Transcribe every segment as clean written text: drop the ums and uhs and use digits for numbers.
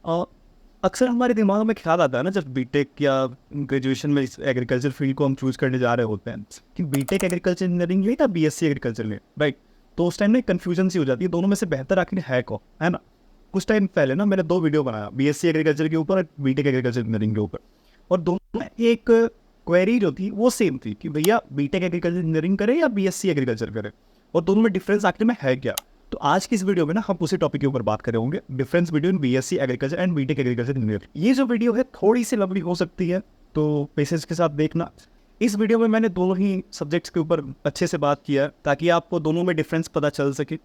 अ, अक्सर हमारे दिमाग में ख्याल आता है ना, जब बीटेक या ग्रेजुएशन में इस एग्रीकल्चर फील्ड को हम चूज़ करने जा रहे होते हैं कि बीटेक एग्रीकल्चर इंजीनियरिंग ले या बीएससी एग्रीकल्चर ले, राइट? तो उस टाइम में कन्फ्यूजन सी हो जाती है, दोनों में से बेहतर आखिर है कौन, है ना? कुछ टाइम पहले ना मैंने 2 वीडियो बनाया, बीएससी एग्रीकल्चर के ऊपर और बीटेक एग्रीकल्चर इंजीनियरिंग के ऊपर, और दोनों में एक क्वेरी जो थी वो सेम थी कि भैया बीटेक एग्रीकल्चर इंजीनियरिंग करें या बीएससी एग्रीकल्चर करें, और दोनों में डिफरेंस आखिर में है क्या? तो आज की इस वीडियो में ना हम उसी टॉपिक के ऊपर बात कर रहे होंगे, difference between BSc agriculture and BTech agriculture engineer. ये जो वीडियो है थोड़ी सी लंबी हो सकती है, तो पेशेंस के साथ देखना। इस वीडियो में मैंने दोनों ही सब्जेक्ट्स के ऊपर अच्छे से बात किया ताकि आपको दोनों में डिफरेंस पता चल सके।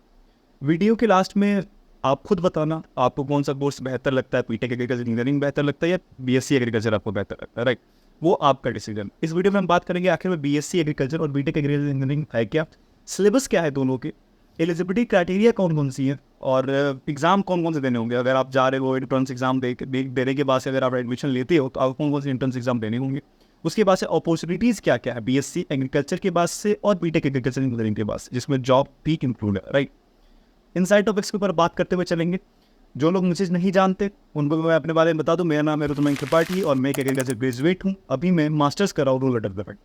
वीडियो के लास्ट में आप खुद बताना आपको कौन सा कोर्स बेहतर लगता है, बीटेक एग्रीकल्चर इंजीनियरिंग बेहतर लगता है या बीएससी एग्रीकल्चर आपको बेहतर लगता है, राइट? वो आपका डिसीजन। इस वीडियो में हम बात करेंगे आखिर में बीएससी एग्रीकल्चर और बीटेक एग्रीकल्चर इंजीनियरिंग है क्या, सिलेबस क्या है दोनों के, एलिजिबिलिटी क्राइटेरिया कौन कौन सी है, और एग्जाम कौन कौन से देने होंगे। अगर आप जा रहे हो एंट्रेंस एग्जाम देने के बाद से अगर आप एडमिशन लेते हो तो आपको कौन कौन से एंट्रेंस एग्जाम देने होंगे, उसके बाद से अपॉर्चुनिटीज़ क्या क्या है बीएससी एग्रीकल्चर के बाद से और बीटेक एग्रीकल्चर इंजीनियरिंग के बाद से, जिसमें जॉब भी इंक्लूड है, राइट? इन सारे टॉपिक्स के ऊपर बात करते हुए चलेंगे। जो लोग मुझे नहीं जानते उनको मैं अपने बारे में बता दूं। मेरा नाम है ऋतुमय त्रिपाठी और मैं एक एग्रीकल्चर ग्रेजुएट हूं। अभी मैं मास्टर्स कर रहा हूँ रूरल डेवलपमेंट।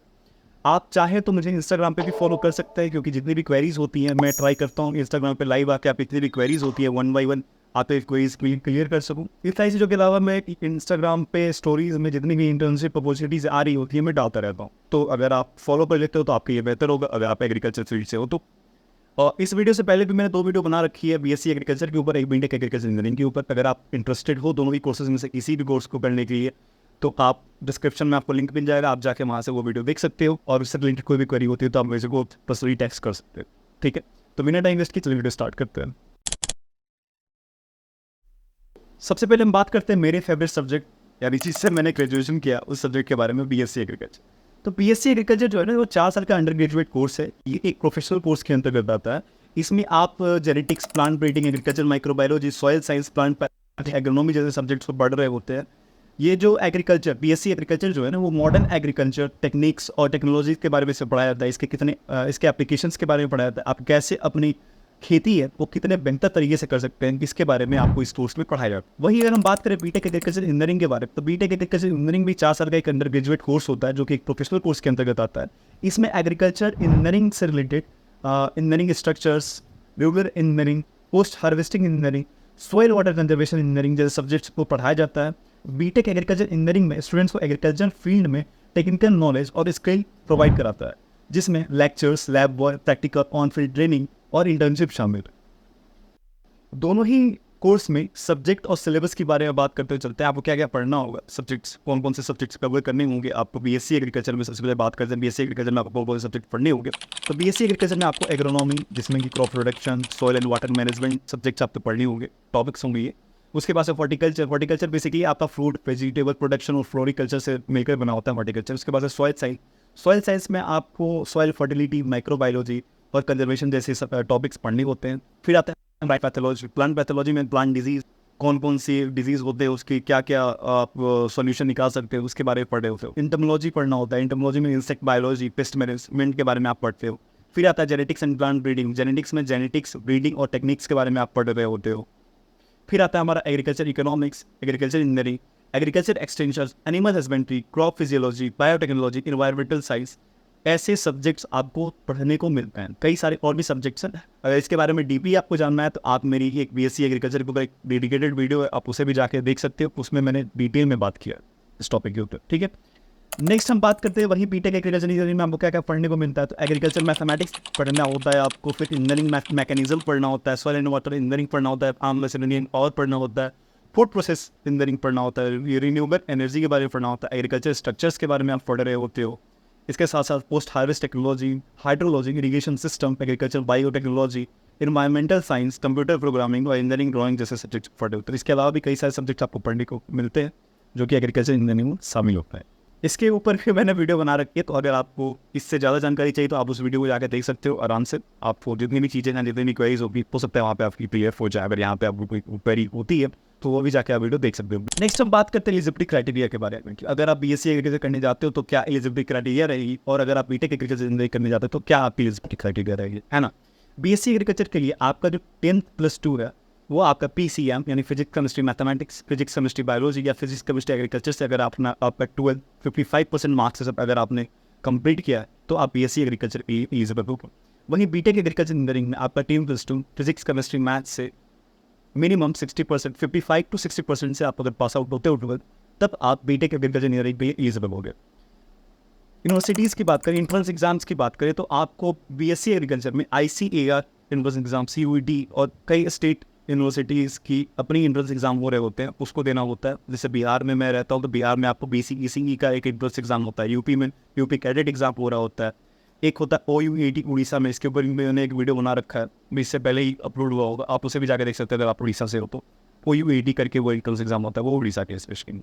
आप चाहे तो मुझे इंस्टाग्राम पे भी फॉलो कर सकते हैं, क्योंकि जितनी भी क्वेरीज होती हैं मैं ट्राई करता हूँ इंस्टाग्राम पे लाइव आके आप जितनी भी क्वेरीज होती है 1 बाय 1 आप क्वेरीज क्लियर कर सकूँ। इस सारी चीज़ों के अलावा मैं इंस्टाग्राम पे स्टोरीज में जितनी भी इंटर्नशिप अपॉर्चुनिटीज आ रही होती है मैं डालता रहता हूँ। तो अगर आप फॉलो कर लेते हो तो आपके लिए बेहतर होगा, अगर आप एग्रीकल्चर फील्ड से हो तो। और इस वीडियो से पहले भी मैंने 2 वीडियो बना रखी है, बीएससी एग्रीकल्चर के ऊपर, एक बीटेक एग्रीकल्चर इंजीनियरिंग के ऊपर। अगर आप इंटरेस्टेड हो दोनों ही कोर्सेज में से किसी भी कोर्स को करने के लिए तो आप डिस्क्रिप्शन में आपको लिंक मिल जाएगा, आप जाके वहाँ से वो वीडियो देख सकते हो, और उससे रिलेटेड कोई भी क्वेरी होती है तो आप मेरे को पर्सनली टेक्स्ट कर सकते हो, ठीक है? तो बिना टाइम वेस्ट की चलिए वीडियो स्टार्ट करते हैं। सबसे पहले हम बात करते हैं मेरे फेवरेट सब्जेक्ट, यानी जिससे मैंने ग्रेजुएशन किया उस सब्जेक्ट के बारे में, बीएससी एग्रीकल्चर। तो बीएससी एग्रीकल्चर जो है ना वो 4 साल का अंडर ग्रेजुएट कोर्स है। ये एक प्रोफेशनल कोर्स के अंतर्गत आता है। इसमें आप genetics, plant breeding, agriculture, microbiology, soil science, plant agronomy जैसे सब्जेक्ट्स को पढ़ रहे होते हैं। ये जो एग्रीकल्चर, बीएससी एग्रीकल्चर जो है ना वो मॉडर्न एग्रीकल्चर टेक्निक्स और टेक्नोलॉजी के बारे में से पढ़ाया जाता है। इसके कितने इसके एप्लीकेशंस के बारे में पढ़ाया जाता है। आप कैसे अपनी खेती है वो कितने बेहतर तरीके से कर सकते हैं, इसके बारे में आपको इस कोर्स में पढ़ाया जाता है। वही अगर हम बात करें बीटेक एग्रीकल्चर इंजीनियरिंग के बारे में, तो बीटेक एग्रीकल्चर इंजीनियरिंग भी 4 साल का एक अंडर ग्रेजुएट कोर्स होता है जो कि एक प्रोफेशनल कोर्स के अंतर्गत आता है। इसमें एग्रीकल्चर इंजीनियरिंग से related engineering structures, rural engineering, post harvesting engineering, soil water conservation engineering जैसे सब्जेक्ट्स को पढ़ाया जाता है। बीटेक एग्रीकल्चर इंजीनियरिंग में स्टूडेंट्स को एग्रीकल्चर फील्ड में टेक्निकल नॉलेज और स्किल प्रोवाइड कराता है, जिसमें lectures, lab work, practical, on field training और इंटर्नशिप शामिल है। दोनों ही कोर्स में सब्जेक्ट और सिलेबस के बारे में बात करते हुए चलते हैं। आपको क्या क्या पढ़ना होगा, सब्जेक्ट्स कौन कौन से सब्जेक्ट्स कवर करने होंगे आपको बीएससी एग्रीकल्चर में। सबसे पहले बात करते हैं बीएससी एग्रीकल्चर में आपको कौन कौन से सब्जेक्ट पढ़ने होंगे। तो बीएससी एग्रीकल्चर में आपको एग्रोनॉमी, जिसमें कि crop production, soil and water management subjects आपको पढ़ने होंगे, टॉपिक्स होंगे ये। उसके बाद से हॉर्टिकल्चर, हॉर्टिकल्चर बेसिकली आपका फ्रूट, वेजिटेबल प्रोडक्शन और फ्लोरिकल्चर से मिलकर बना होता है हॉर्टिकल्चर। उसके बाद से सॉइल साइंस, सॉइल साइंस में आपको सॉइल फर्टिलिटी, माइक्रोबायोलॉजी और कंजर्वेशन जैसे टॉपिक्स पढ़ने होते हैं। फिर आता है प्लांट पैथोलॉजी। प्लांट पैथोलॉजी में प्लांट डिजीज, कौन कौन सी डिजीज होते हैं, उसकी क्या क्या आप सॉल्यूशन निकाल सकते हो, उसके बारे में पढ़ रहे होते हो। इंटमोलॉजी पढ़ना होता है। इंटमोलॉजी में इंसेक्ट बायोलॉजी, पेस्ट मैनेजमेंट के बारे में आप पढ़ते हो। फिर आता है genetics and plant breeding. Genetics में जेनेटिक्स, ब्रीडिंग और टेक्निक्स के बारे में आप पढ़ रहे होते हो। फिर आता है हमारा agriculture economics, agriculture engineering, agriculture extension, animal husbandry, crop physiology, biotechnology, environmental science, ऐसे सब्जेक्ट्स आपको पढ़ने को मिलते हैं। कई सारे और भी सब्जेक्ट्स हैं। अगर इसके बारे में डीपली आपको जानना है तो आप मेरी एक बीएससी एग्रीकल्चर के ऊपर एक डेडिकेटेड वीडियो है, आप उसे भी जाके देख सकते हो। उसमें मैंने डिटेल में बात किया इस टॉपिक के ऊपर, ठीक है? नेक्स्ट हम बात करते हैं वही बीटेक एग्रीकल्चर इंजीनियरिंग में आपको क्या क्या पढ़ने को मिलता है। तो एग्रीकल्चर मैथमेटिक्स पढ़ना होता है आपको, फिर इंजीनियरिंग मैकेनिज्म पढ़ना होता है, सॉइल एंड वाटर इंजीनियरिंग पढ़ना होता है, फार्म मशीनरी एंड पावर पढ़ना होता है, फूड प्रोसेस इंजीनियरिंग पढ़ना होता है, रिन्यूएबल एनर्जी के बारे में पढ़ना होता है, एग्रीकल्चर स्ट्रक्चर्स के बारे में आप पढ़ रहे होते हो। इसके साथ साथ post harvest technology, hydrology, irrigation system, agriculture biotechnology, environmental science, computer programming और इंजीनियरिंग ड्राइंग जैसे सब्जेक्ट पढ़े होते हैं। इसके अलावा भी कई सारे सब्जेक्ट आपको पढ़ने को मिलते हैं जो कि एग्रीकल्चर इंजीनियरिंग में शामिल होता है। इसके ऊपर भी मैंने वीडियो बना रखी है, तो अगर आपको इससे ज़्यादा जानकारी चाहिए तो आप उस वीडियो को जाकर देख सकते हो आराम से। आपको जितनी भी चीज़ें हैं, जितनी भी क्वेरीज होगी, हो सकता है वहाँ पे आपकी क्लियर हो जाए। अगर यहाँ पे आपको कोई क्वेरी होती है तो वो भी जाके आप वीडियो देख सकते हो। नेक्स्ट हम बात करते हैं एलिजिबिलिटी क्राइटेरिया के बारे में कि अगर आप बीएससी एग्रीकल्चर करने जाते हो तो क्या एलिजिबिलिटी क्राइटेरिया रहेगी, और अगर आप बीटेक एग्रीकल्चर इंजीनियरिंग करने जाते हो तो क्या आपकी एलिजिबिलिटी क्राइटेरिया रहेगी, है ना? बीएससी एग्रीकल्चर के लिए आपका जो 10+2 है वो आपका PCM यानी physics chemistry mathematics, physics chemistry biology या फिजिक्स केमिस्ट्री एग्रीकल्चर से अगर आपका 12 55% मार्क्स से अगर आपने कंप्लीट किया है तो आप BSc एग्रीकल्चर की एलिजिबल हो। वहीं बीटेक एग्रीकल्चर इंजीनियरिंग में आपका 10+2 फिजिक्स केमिस्ट्री मैथ्स से मिनिमम 60%, 55 to 60% से आप अगर पास आउट होते हो तब आप बीटेक एग्रीकल्चर इंजीनियरिंग पे एलिजिबल हो गए। यूनिवर्सिटीज़ की बात करें, इंट्रेंस एग्जाम्स की बात करें तो आपको BSc एग्रीकल्चर में ICAR एंट्रेंस एग्जाम, CUET और कई स्टेट यूनिवर्सिटीज़ की अपनी एंट्रेंस एग्जाम हो रहे होते हैं, उसको देना होता है। जैसे बिहार में मैं रहता हूँ तो बिहार में आपको BCE का एक एंट्रेंस एग्जाम होता है, यूपी में यूपी कैडेट एग्जाम हो रहा होता है, एक होता है OUET उड़ीसा में। इसके ऊपर मैंने एक वीडियो बना रखा है, इससे पहले ही अपलोड हुआ होगा, आप उसे भी जाकर देख सकते हैं अगर आप उड़ीसा से हो तो। OUET करके वो एंट्रेंस एग्जाम होता है, वो उड़ीसा के स्पेशली।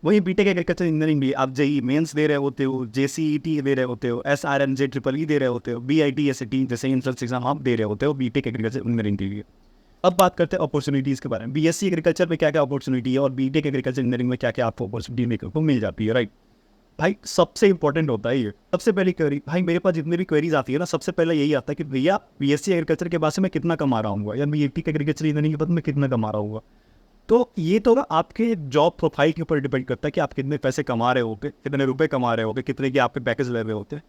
वहीं बीटेक एग्रीकल्चर इंजीनियरिंग भी आप JEE मेंस दे रहे होते हो, JCET दे रहे होते हो, SRM JEE दे रहे होते हो, BIT SAT जैसे एंट्रेंस एग्जाम आप दे रहे होते हो बीटेक एग्रीकल्चर इंजीनियरिंग के लिए। अब बात करते हैं अपॉर्चुनिटीज़ के बारे में। BSc एग्रीकल्चर में क्या क्या अपॉर्चुनिटी है और बीटेक एग्रीकल्चर इंजीनियरिंग में क्या क्या आपको अपॉर्चुनिटी देखने को मिल जाती है, राइट भाई। सबसे इंपॉर्टेंट होता है ये, सबसे पहली क्वेरी भाई, मेरे पास जितनी भी क्वेरीज आती है ना, सबसे पहले यही आता है कि भैया BSc एग्रीकल्चर के बाद से मैं कितना कमा रहा हूँ या बीटेक एग्रीकल्चर इंजीनियरिंग के बाद मैं कितना कमा रहा हूँ। तो ये तो ना आपके जॉब प्रोफाइल के ऊपर डिपेंड करता है कि आप कितने पैसे कमा रहे होगे, कितने रुपए कमा रहे होगे, कितने की आपके पैकेज ले रहे होते हैं।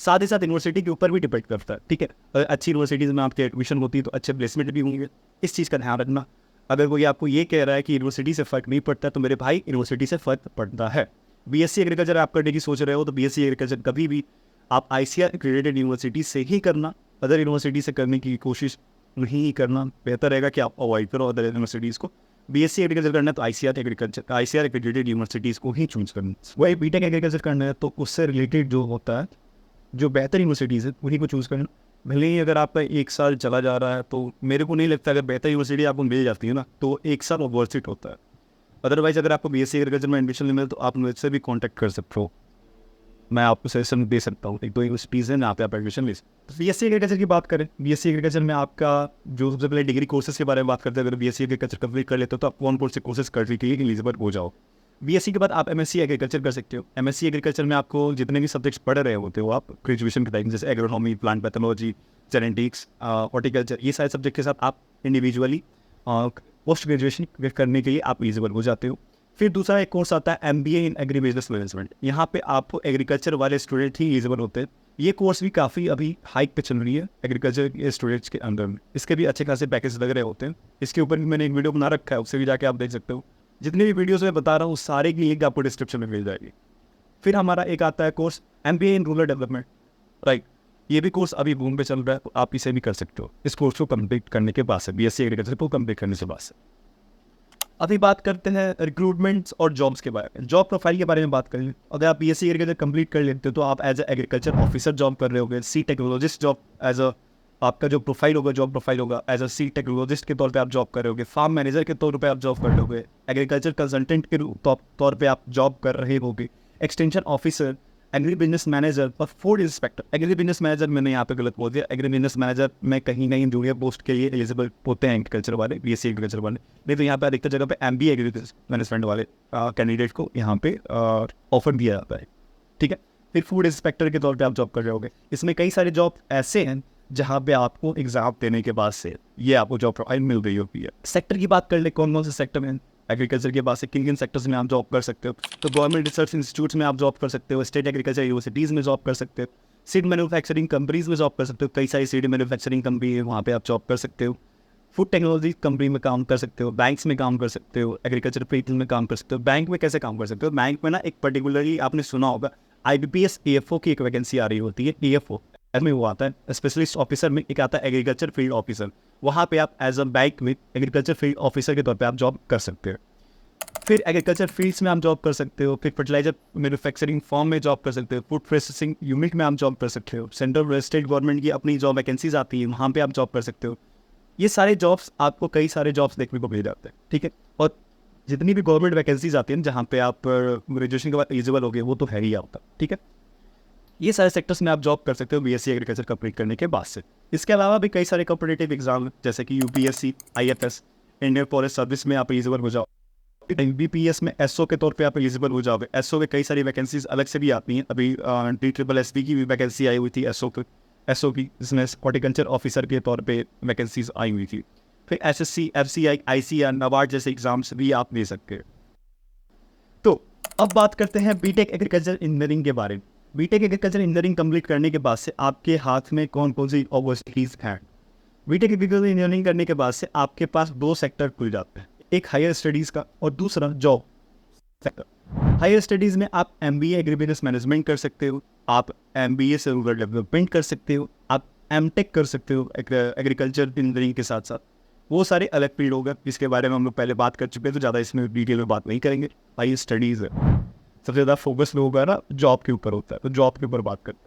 साथ ही साथ यूनिवर्सिटी के ऊपर भी डिपेंड करता है, ठीक है। अच्छी यूनिवर्सिटीज़ में आपकी एडमिशन होती है तो अच्छे प्लेसमेंट भी होंगे, इस चीज़ का ध्यान रखना। अगर कोई आपको ये कह रहा है कि यूनिवर्सिटी से फ़र्क नहीं पड़ता तो मेरे भाई यूनिवर्सिटी से फ़र्क पड़ता है। BSc एग्रीकल्चर आप करने की सोच रहे हो तो BSc एग्रीकल्चर कभी भी आप ICAR एक्रेडिटेड यूनिवर्सिटी से ही करना, अदर यूनिवर्सिटी से करने की कोशिश नहीं करना, बेहतर रहेगा कि आप अवॉइड करो अदर यूनिवर्सिटीज़ को। BSc एग्रीकल्चर करना है तो ICAR एक्रेडिटेड यूनिवर्सिटीज़ को ही चूज करना। वही बीटेक एग्रीकल्चर करना है तो उससे रिलेटेड जो होता है, जो बेहतर यूनिवर्सिटीज़ है उन्हीं को चूज़ करना। भले ही अगर आपका 1 साल चला जा रहा है तो मेरे को नहीं लगता, अगर बेहतर यूनिवर्सिटी आपको मिल जाती है ना तो 1 साल वर्थ इट होता है। अदरवाइज़ अगर आपको BSc एग्रीकल्चर में एडमिशन नहीं मिले तो आप मुझसे भी कॉन्टैक्ट कर सकते हो, मैं आपको सजेशन दे सकता हूँ। एक दो यूनिवर्सिटीज़ हैं जहाँ पे आप एडमिशन ले सकते हो। BSc एग्रीकल्चर की बात करें, BSc एग्रीकल्चर में आपका जो सबसे पहले डिग्री कोर्सेज के बारे में बात करते हैं, अगर BSc एग्रीकल्चर कंप्लीट कर लेते हो तो आप कौन से कोर्सेज करने के लिए एलिजिबल हो जाओ। BSc के बाद आप MSc एग्रीकल्चर कर सकते हो। MSc एग्रीकल्चर में आपको जितने भी सब्जेक्ट्स पढ़ रहे होते हो आप ग्रेजुएशन के टाइम, जैसे agronomy, plant pathology, genetics, horticulture, ये सारे सब्जेक्ट के साथ आप इंडिविजुअली पोस्ट ग्रेजुएशन करने के लिए आप एलिजिबल हो जाते हो। फिर दूसरा एक कोर्स आता है MBA इन एग्री बिजनेस मैनेजमेंट। यहाँ पे आपको एग्रीकल्चर वाले स्टूडेंट ही एलिजिबल होते हैं। ये कोर्स भी काफ़ी अभी हाइक पे चल रही है एग्रीकल्चर के स्टूडेंट्स के अंदर में, इसके भी अच्छे खासे पैकेज लग रहे होते हैं। इसके ऊपर भी मैंने एक वीडियो बना रखा है, उससे भी जाके आप देख सकते हो। जितने भी वीडियोस मैं बता रहा हूँ सारे की लिंक आपको डिस्क्रिप्शन में मिल जाएगी। फिर हमारा एक आता है course MBA in rural development, right. ये भी कोर्स अभी बूम पे चल रहा है, तो आप इसे भी कर सकते हो। इस कोर्स को कंप्लीट करने के बाद से, BSc एग्रीकल्चर को कंप्लीट करने के बाद से। अभी बात करते हैं रिक्रूटमेंट्स और जॉब्स के बारे में। जॉब प्रोफाइल के बारे में बात करें, अगर आप BSc एग्रीकल्चर कंप्लीट कर लेते हो तो आप एज एग्रीकल्चर ऑफिसर जॉब कर रहे होगे, सी टेक्नोलॉजिस्ट जॉब एज अ, आपका जो प्रोफाइल होगा, जॉब प्रोफाइल होगा एज अ सी टेक्नोलॉजिस्ट के तौर पे आप जॉब कर रहे होगे, फार्म मैनेजर के तौर पे आप जॉब कर रहे होगे, एग्रीकल्चर कंसल्टेंट के तौर पे आप जॉब कर रहे होगे, extension officer, agri business manager और food inspector. Agri business manager मैंने यहाँ पे गलत बोल दिया, एग्री बिजनेस मैनेजर में कहीं नहीं जूनियर पोस्ट के लिए एलिजिबल होते हैं एग्रीकल्चर वाले, BSc एग्रीकल्चर वाले। नहीं तो यहाँ पे अधिकतर जगह पे MBA एग्रीकल्चर मैनेजमेंट वाले कैंडिडेट को यहाँ पे ऑफर दिया जाता है, ठीक है। फिर फूड इंस्पेक्टर के तौर पे आप जॉब कर रहे होगे। इसमें कई सारे जॉब ऐसे हैं जहाँ पे आपको एग्जाम देने के बाद से ये आपको जॉब प्रोफाइल मिल रही होती है। सेक्टर की बात कर ले, कौन कौन से सेक्टर में एग्रीकल्चर के बाद से किन किन सेक्टर्स में आप जॉब कर सकते हो, तो गवर्नमेंट रिसर्च इंस्टीट्यूट्स में आप जॉब कर सकते हो, स्टेट एग्रीकल्चर यूनिवर्सिटीज़ में जॉब कर सकते हो, सीड मैन्युफैक्चरिंग कंपनीज में जॉब कर सकते हो, कई सारी सीड मैन्युफैक्चरिंग कंपनी है वहाँ पे आप जॉब कर सकते हो, फूड टेक्नोलॉजी कंपनी में काम कर सकते हो, बैंक्स में काम कर सकते हो, एग्रीकल्चर फील्ड में काम कर सकते हो। बैंक में कैसे काम कर सकते हो, बैंक में ना एक पर्टिकुलरली आपने सुना होगा IBPS AFO की एक वैकेंसी आ रही होती है, AFO में वो आता है। स्पेशलिस्ट ऑफिसर में एक आता है एग्रीकल्चर फील्ड ऑफिसर, वहाँ पे आप एज अ बैंक में एग्रीकल्चर फील्ड ऑफिसर के तौर पे आप जॉब कर सकते हो। फिर एग्रीकल्चर फील्ड्स में आप जॉब कर सकते हो, फिर फर्टिलाइजर मैन्युफैक्चरिंग फॉर्म में जॉब कर सकते हो, फूड प्रोसेसिंग यूनिट में आप जॉब कर सकते हो, सेंट्रल स्टेट गवर्नमेंट की अपनी जॉब वैकेंसीज आती है वहाँ पे आप जॉब कर सकते हो। ये सारे जॉब्स आपको कई सारे जॉब्स देखने को मिल जाते हैं, ठीक है। और जितनी भी गवर्नमेंट वैकेंसीज आती हैं जहाँ पे आप ग्रेजुएशन के बाद एलिजिबल हो गए, वो तो है ही आपका, ठीक है। ये सारे सेक्टर्स में आप जॉब कर सकते हो BSc एग्रीकल्चर कंप्लीट करने के बाद से। इसके अलावा भी कई सारे कॉम्पिटिटिव एग्जाम जैसे कि UPSC, IFS, Indian forest service में आप एलिजिबल हो जाओ, BPS में SO के तौर पे आप एलिजिबल हो जाओगे। SO में कई सारी वैकेंसीज अलग से भी आती हैं, अभी DSSS की भी वैकेंसी आई हुई थी SO की, जिसमें हॉर्टिकल्चर ऑफिसर के तौर पे वैकेंसीज आई हुई थी। फिर SSC, FCI, ICAR, NABARD जैसे एग्जाम्स भी आप दे सकते हैं। तो अब बात करते हैं बीटेक एग्रीकल्चर इंजीनियरिंग के बारे में। बीटेक एग्रीकल्चर इंजीनियरिंग कंप्लीट करने के बाद से आपके हाथ में कौन कौन सी अपॉर्चुनिटीज हैं। बीटेक एग्रीकल्चर इंजीनियरिंग करने के बाद से आपके पास 2 सेक्टर खुल जाते हैं, एक हायर स्टडीज़ का और दूसरा जॉब सेक्टर। हायर स्टडीज़ में आप MBA एग्री बिजनेस मैनेजमेंट कर सकते हो, आप MBA से रूरल डेवलपमेंट कर सकते हो, आप MTech कर सकते हो एग्रीकल्चर इंजीनियरिंग के साथ साथ। वो सारे अलग फील्ड होगा, जिसके बारे में हम लोग पहले बात कर चुके हैं, तो ज़्यादा इसमें डिटेल में बात नहीं करेंगे। हायर स्टडीज़ है, सबसे ज़्यादा फोकस लोगों का ना जॉब के ऊपर होता है, तो जॉब के ऊपर बात करते हैं।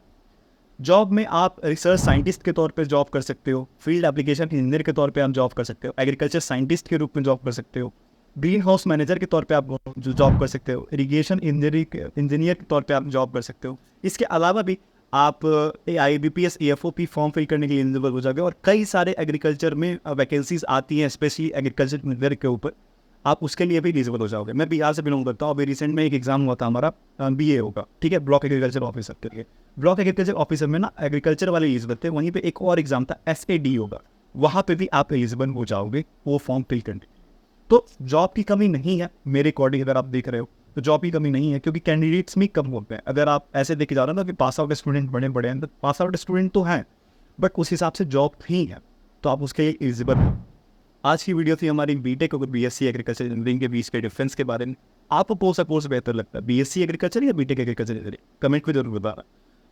जॉब में आप रिसर्च साइंटिस्ट के तौर पे जॉब कर सकते हो, फील्ड एप्लीकेशन इंजीनियर के तौर पे आप जॉब कर सकते हो, एग्रीकल्चर साइंटिस्ट के रूप में जॉब कर सकते हो, ग्रीन हाउस मैनेजर के तौर पे आप जॉब कर सकते हो, इरिगेशन इंजीनियर के तौर पे आप जॉब कर सकते हो। इसके अलावा भी आप IBPS EFOP फॉर्म फिल करने के लिए एलिजिबल हो जाओगे, और कई सारे एग्रीकल्चर में वैकेंसीज आती हैं स्पेशली एग्रीकल्चर इंजीनियर के ऊपर, आप उसके लिए भी एलिजिबल हो जाओगे। मैं बिहार से बिलोंग करता हूँ, अभी रिसेंट में एक एग्जाम हुआ था हमारा BA होगा, ठीक है, ब्लॉक एग्रीकल्चर ऑफिसर के लिए। ब्लॉक एग्रीकल्चर ऑफिसर में ना एग्रीकल्चर वाले एलिजिबल थे, वहीं पे एक और एग्जाम था SAD होगा, वहाँ पे भी आप एलिजिबल हो जाओगे वो फॉर्म फिल करने। तो जॉब की कमी नहीं है मेरे अकॉर्डिंग, अगर आप देख रहे हो तो जॉब की कमी नहीं है, क्योंकि कैंडिडेट्स भी कम होते हैं। अगर आप ऐसे देखे जा रहे हो ना कि पास आउट स्टूडेंट बड़े बड़े हैं, तो पास आउट स्टूडेंट तो हैं, बट उस हिसाब से जॉब ही है, तो आप उसके लिए एलिजिबल हो। आज की वीडियो थी हमारी बीटेक और BSc एग्रीकल्चर इंजीनियरिंग के बीच के डिफरेंस के बारे में। आपको कौन सा कोर्स बेहतर लगता है, BSc एग्रीकल्चर या बीटेक एग्रीकल्चर इंजीनियरिंग, कमेंट में जरूर बताना।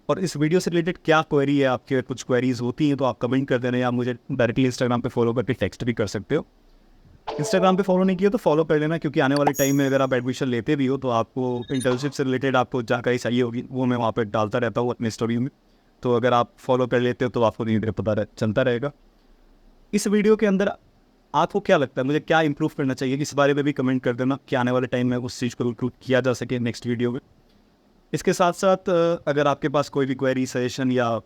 और इस वीडियो से रिलेटेड क्या क्वेरी है आपके, कुछ क्वेरीज होती हैं तो आप कमेंट कर देना, या मुझे डायरेक्टली इंस्टाग्राम पे फॉलो करके टेक्स्ट भी कर सकते हो। इंस्टाग्राम पे फॉलो नहीं किया तो फॉलो कर लेना, क्योंकि आने वाले टाइम में अगर आप एडमिशन लेते भी हो तो आपको इंटर्नशिप से रिलेटेड आपको जानकारी चाहिए होगी, वो मैं वहाँ पे डालता रहता हूँ अपनी स्टोरी में। तो अगर आप फॉलो कर लेते हो तो आपको धीरे धीरे चलता रहेगा। इस वीडियो के अंदर आपको क्या लगता है, मुझे क्या इंप्रूव करना चाहिए, इस बारे में भी कमेंट कर देना, कि आने वाले टाइम में उस चीज़ को इंप्रूव किया जा सके नेक्स्ट वीडियो में। इसके साथ साथ अगर आपके पास कोई भी क्वेरी, सजेशन या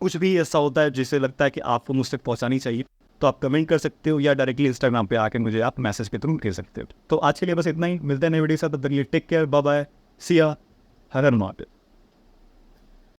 कुछ भी ऐसा होता है जिसे लगता है कि आपको मुझ तक पहुँचानी चाहिए, तो आप कमेंट कर सकते हो, या डायरेक्टली इंस्टाग्राम पे आके मुझे आप मैसेज के थ्रू दे सकते हो। तो आज के लिए बस इतना ही, मिलते हैं नई वीडियो के साथ, तब तक के लिए टेक केयर, बाय बाय, सी या, हर हर महादेव।